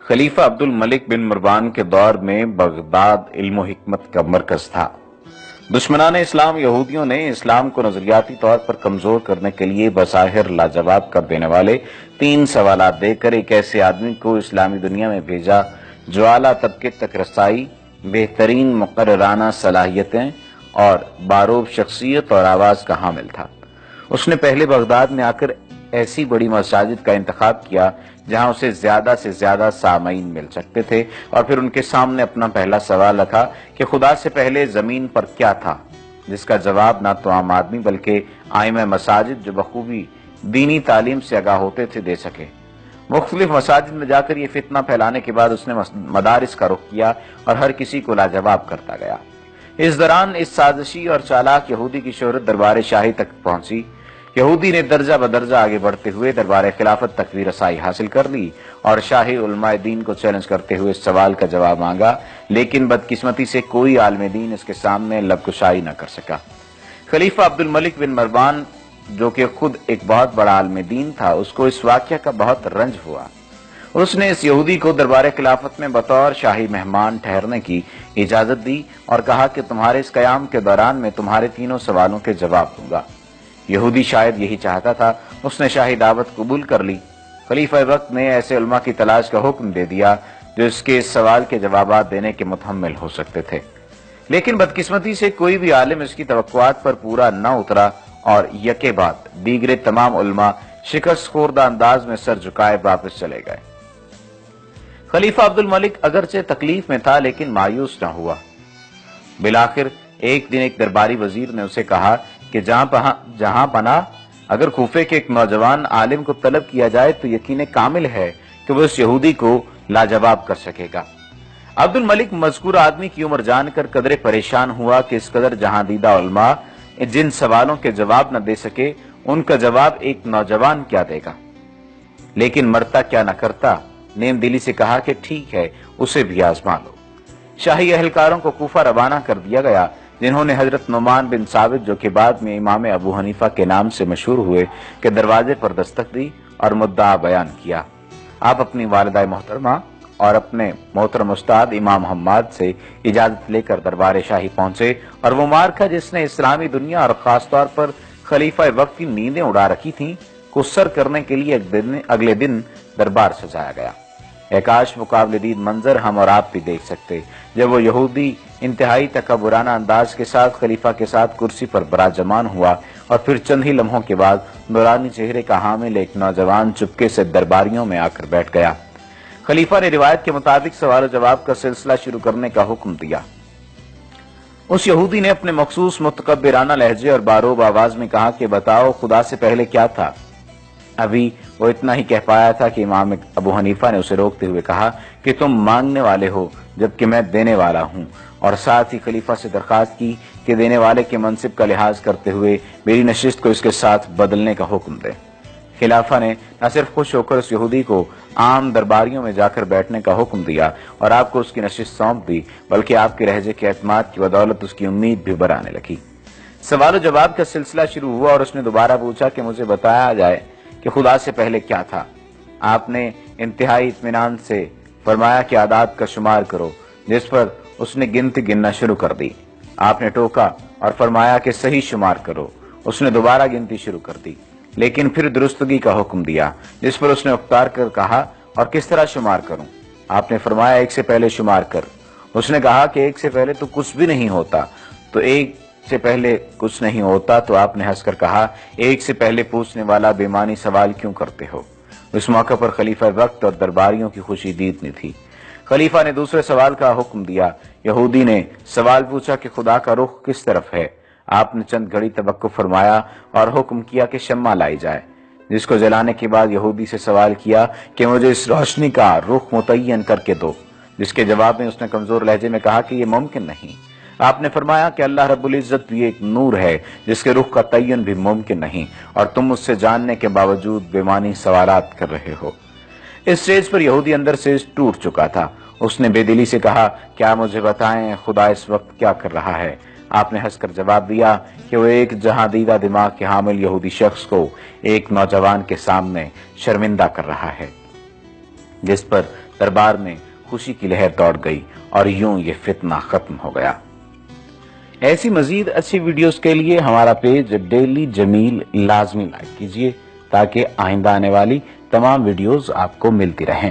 خلیفہ عبد الملک بن مروان کے دور میں بغداد علم و حکمت کا مرکز تھا۔ دشمنان اسلام یہودیوں نے اسلام کو نظریاتی طور پر کمزور کرنے کے لیے بظاہر لاجواب کر دینے والے 3 سوالات دے کر ایک ایسے آدمی کو اسلامی دنیا میں بھیجا جو اعلیٰ طبقے تک رسائی، بہترین مقررانہ صلاحیتیں اور باروب شخصیت اور آواز کا حامل تھا۔ اس نے پہلے بغداد میں آ کر ایسی بڑی مساجد کا انتخاب کیا جہاں اسے زیادہ سے زیادہ سامعین مل سکتے تھے، اور پھر ان کے سامنے اپنا پہلا سوال رکھا کہ خدا سے پہلے زمین پر کیا تھا، جس کا جواب نہ تو عام آدمی بلکہ ائمہ مساجد جو بخوبی دینی تعلیم سے آگاہ ہوتے تھے دے سکے۔ مختلف مساجد میں جا کر یہ فتنہ پھیلانے کے بعد اس نے مدارس کا رخ کیا اور ہر کسی کو لاجواب کرتا گیا۔ اس دوران اس سازشی اور چالاک یہودی کی شہرت دربار شاہی تک پہنچی۔ یہودی نے درجہ بدرجہ آگے بڑھتے ہوئے دربار خلافت تک بھی رسائی حاصل کر لی اور شاہی علماء دین کو چیلنج کرتے ہوئے اس سوال کا جواب مانگا، لیکن بدقسمتی سے کوئی عالم دین اس کے سامنے لب کشائی نہ کر سکا۔ خلیفہ عبد الملک بن مروان جو کہ خود ایک بہت بڑا عالم دین تھا، اس کو اس واقعہ کا بہت رنج ہوا۔ اس نے اس یہودی کو دربار خلافت میں بطور شاہی مہمان ٹھہرنے کی اجازت دی اور کہا کہ تمہارے اس قیام کے دوران میں تمہارے 3 سوالوں کے جواب دوں گا۔ یہودی شاید یہی چاہتا تھا۔ اس نے شاہی دعوت قبول کر لی۔ خلیفہ وقت نے ایسے علماء کی تلاش کا حکم دے دیا جو اس کے سوال کے جوابات دینے کے متحمل ہو سکتے تھے، لیکن بدقسمتی سے کوئی بھی عالم اس کی توقعات پر پورا نہ اترا اور یکے بعد دیگر تمام علماء شکست خوردہ انداز میں سر جھکائے واپس چلے گئے۔ خلیفہ عبد الملک اگرچہ تکلیف میں تھا لیکن مایوس نہ ہوا۔ بالآخر ایک دن ایک درباری وزیر نے اسے کہا کہ جہاں پناہ اگر کوفے کے ایک نوجوان عالم کو طلب کیا جائے تو یقین کامل ہے کہ وہ اس یہودی کو لاجواب کر سکے گا۔ عبد الملک مذکور آدمی کی عمر جان کر قدرے پریشان ہوا کہ اس قدر جہاں دیدہ علماء جن سوالوں کے جواب نہ دے سکے ان کا جواب ایک نوجوان کیا دے گا، لیکن مرتا کیا نہ کرتا، نیم دلی سے کہا کہ ٹھیک ہے اسے بھی آزما لو۔ شاہی اہلکاروں کو کوفہ روانہ کر دیا گیا، جنہوں نے حضرت نعمان بن ثابت جو کہ بعد میں امام ابو حنیفہ کے نام سے مشہور ہوئے کے دروازے پر دستک دی اور مدعا بیان کیا۔ آپ اپنی والدہ محترمہ اور اپنے محترم استاد امام حماد سے اجازت لے کر دربار شاہی پہنچے، اور وہ معرکہ جس نے اسلامی دنیا اور خاص طور پر خلیفہ وقت کی نیندیں اڑا رکھی تھیں کو سر کرنے کے لیے اگلے دن دربار سجایا گیا۔ ایک کاش مقابل دید منظر ہم اور آپ بھی دیکھ سکتے جب وہ یہودی انتہائی تکبرانہ انداز کے ساتھ خلیفہ کے ساتھ کرسی پر براجمان ہوا، اور پھر چند ہی لمحوں کے بعد نورانی چہرے کا حامل ایک نوجوان چپکے سے درباریوں میں آ کر بیٹھ گیا۔ خلیفہ نے روایت کے مطابق سوال و جواب کا سلسلہ شروع کرنے کا حکم دیا۔ اس یہودی نے اپنے مخصوص متکبرانہ لہجے اور باروب آواز میں کہا کہ بتاؤ خدا سے پہلے کیا تھا؟ ابھی وہ اتنا ہی کہہ پایا تھا کہ امام ابو حنیفہ نے اسے روکتے ہوئے کہا کہ تم مانگنے والے ہو جبکہ میں دینے والا ہوں، اور ساتھ ہی خلیفہ سے درخواست کی کہ دینے والے کے منصب کا لحاظ کرتے ہوئے میری نشست کو اس کے ساتھ بدلنے کا حکم دے۔ خلیفہ نے نہ صرف خوش ہو کر اس یہودی کو عام درباریوں میں جا کر بیٹھنے کا حکم دیا اور آپ کو اس کی نشست سونپ دی، بلکہ آپ کے لہجے کے اعتماد کی بدولت اس کی امید بھی بڑھانے لگی۔ سوال و جواب کا سلسلہ شروع ہوا اور اس نے دوبارہ پوچھا کہ مجھے بتایا جائے کہ خدا سے پہلے کیا تھا؟ آپ نے انتہائی اطمینان سے فرمایا کہ اعداد کا شمار کرو، جس پر اس نے گنتی گننا شروع کر دی۔ آپ نے ٹوکا اور فرمایا کہ صحیح شمار کرو۔ اس نے دوبارہ گنتی شروع کر دی، لیکن پھر درستگی کا حکم دیا، جس پر اس نے اختار کر کہا اور کس طرح شمار کروں؟ آپ نے فرمایا 1 سے پہلے شمار کر۔ اس نے کہا کہ 1 سے پہلے تو کچھ بھی نہیں ہوتا، تو 1 سے پہلے کچھ نہیں ہوتا تو آپ نے ہنس کر کہا 1 سے پہلے پوچھنے والا بے معنی سوال کیوں کرتے ہو؟ اس موقع پر خلیفہ وقت اور درباریوں کی خوشی دیدنی تھی۔ خلیفہ نے دوسرے سوال کا حکم دیا۔ یہودی نے سوال پوچھا کہ خدا کا رخ کس طرف ہے؟ آپ نے چند گھڑی توقف فرمایا اور حکم کیا کہ شمع لائی جائے، جس کو جلانے کے بعد یہودی سے سوال کیا کہ مجھے اس روشنی کا رخ متعین کر کے دو، جس کے جواب میں اس نے کمزور لہجے میں کہا کہ یہ ممکن نہیں۔ آپ نے فرمایا کہ اللہ رب العزت بھی ایک نور ہے جس کے رخ کا تعین بھی ممکن نہیں، اور تم اس سے جاننے کے باوجود بے معنی سوالات کر رہے ہو۔ اس سٹیج پر یہودی اندر سے ٹوٹ چکا تھا۔ اس نے بے دلی سے کہا کیا مجھے بتائیں خدا اس وقت کیا کر رہا ہے؟ آپ نے ہنس کر جواب دیا کہ وہ ایک جہاں دیدہ دماغ کے حامل یہودی شخص کو ایک نوجوان کے سامنے شرمندہ کر رہا ہے، جس پر دربار میں خوشی کی لہر دوڑ گئی اور یوں یہ فتنہ ختم ہو گیا۔ ایسی مزید اچھی ویڈیوز کے لیے ہمارا پیج ڈیلی جمیل لازمی لائک کیجیے تاکہ آئندہ آنے والی تمام ویڈیوز آپ کو ملتی رہیں۔